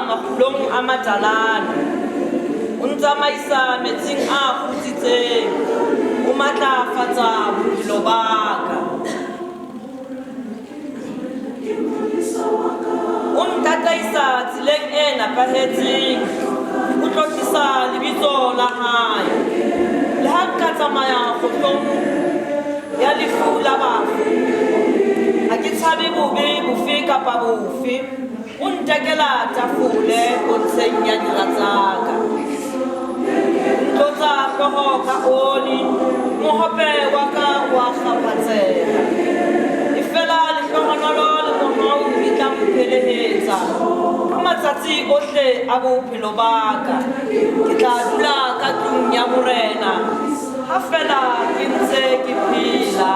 makgulong a matalana, o ntsamaisa metsing a kgutsitseng, o matlafatsa bophelo ba ka. O ntataisa tseleng e nepahetseng, o tlotlisa lebitso la hae. Le ha nka tsamaya kgohlong ya lefu la bafu, ha ke tshabe bobe bofe kapa bofe. O ntekela tafole pontsheng ya dira tsa ka. Ntlo tsa hlooho ka oli, mohope wa ka wa kgaphatseha. E fela lehlohonolo le mohau di tla mphelehetsa ka matsatsi ohle a bophelo ba ka. Ke tla dula ka tlung ya morena ha fela ke ntse ke phela.